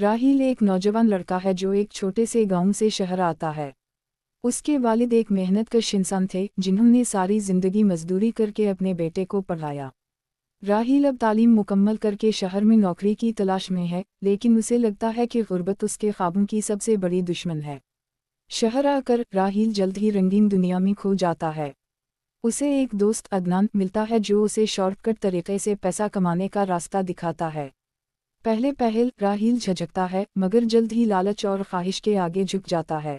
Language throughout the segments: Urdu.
راہیل ایک نوجوان لڑکا ہے جو ایک چھوٹے سے گاؤں سے شہر آتا ہے۔ اس کے والد ایک محنت کش انسان تھے جنہوں نے ساری زندگی مزدوری کر کے اپنے بیٹے کو پڑھایا۔ راہیل اب تعلیم مکمل کر کے شہر میں نوکری کی تلاش میں ہے، لیکن اسے لگتا ہے کہ غربت اس کے خوابوں کی سب سے بڑی دشمن ہے۔ شہر آ کر راہیل جلد ہی رنگین دنیا میں کھو جاتا ہے۔ اسے ایک دوست عدنان ملتا ہے جو اسے شارٹ کٹ طریقے سے پیسہ کمانے کا راستہ دکھاتا ہے۔ پہلے راہیل جھجکتا ہے، مگر جلد ہی لالچ اور خواہش کے آگے جھک جاتا ہے۔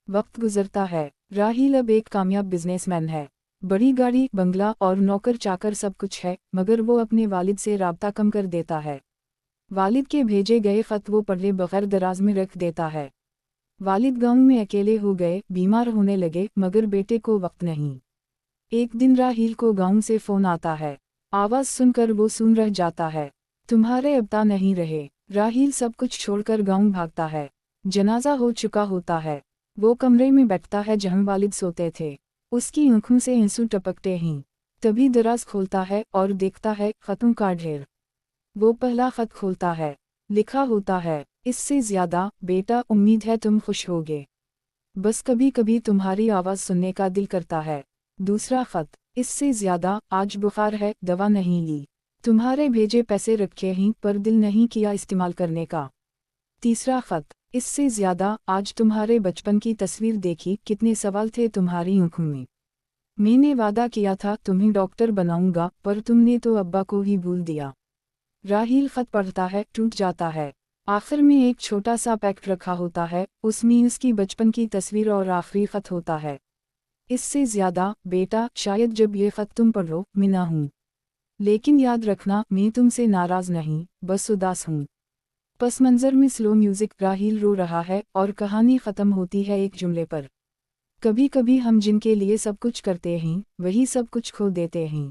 وقت گزرتا ہے، راہیل اب ایک کامیاب بزنس مین ہے۔ بڑی گاڑی، بنگلہ اور نوکر چاکر سب کچھ ہے، مگر وہ اپنے والد سے رابطہ کم کر دیتا ہے۔ والد کے بھیجے گئے خط وہ پڑھے بغیر دراز میں رکھ دیتا ہے۔ والد گاؤں میں اکیلے ہو گئے، بیمار ہونے لگے، مگر بیٹے کو وقت نہیں۔ ایک دن راہیل کو گاؤں سے فون آتا ہے۔ آواز سن کر وہ سن رہ جاتا ہے۔ تمہارے ابا نہیں رہے۔ راہیل سب کچھ چھوڑ کر گاؤں بھاگتا ہے۔ جنازہ ہو چکا ہوتا ہے۔ وہ کمرے میں بیٹھتا ہے جہاں والد سوتے تھے۔ اس کی آنکھوں سے آنسو ٹپکتے ہیں۔ تبھی دراز کھولتا ہے اور دیکھتا ہے خطوں کا ڈھیر۔ وہ پہلا خط کھولتا ہے۔ لکھا ہوتا ہے، اس سے زیادہ بیٹا امید ہے تم خوش ہوگے، بس کبھی کبھی تمہاری آواز سننے کا دل کرتا ہے۔ دوسرا خط، اس سے زیادہ آج بخار ہے، دوا نہیں لی، تمہارے بھیجے پیسے رکھے ہیں پر دل نہیں کیا استعمال کرنے کا۔ تیسرا خط، اس سے زیادہ آج تمہارے بچپن کی تصویر دیکھی، کتنے سوال تھے تمہاری آنکھوں میں نے وعدہ کیا تھا تمہیں ڈاکٹر بناؤں گا پر تم نے تو ابا کو ہی بھول دیا۔ راہیل خط پڑھتا ہے، ٹوٹ جاتا ہے۔ آخر میں ایک چھوٹا سا پیکٹ رکھا ہوتا ہے، اس میں اس کی بچپن کی تصویر اور آخری خط ہوتا ہے۔ اس سے زیادہ بیٹا، شاید جب یہ خط تم پڑھو میں نہ ہوں، لیکن یاد رکھنا میں تم سے ناراض نہیں، بس اداس ہوں۔ پس منظر میں سلو میوزک، راہیل رو رہا ہے اور کہانی ختم ہوتی ہے ایک جملے پر۔ کبھی کبھی ہم جن کے لیے سب کچھ کرتے ہیں وہی سب کچھ کھو دیتے ہیں۔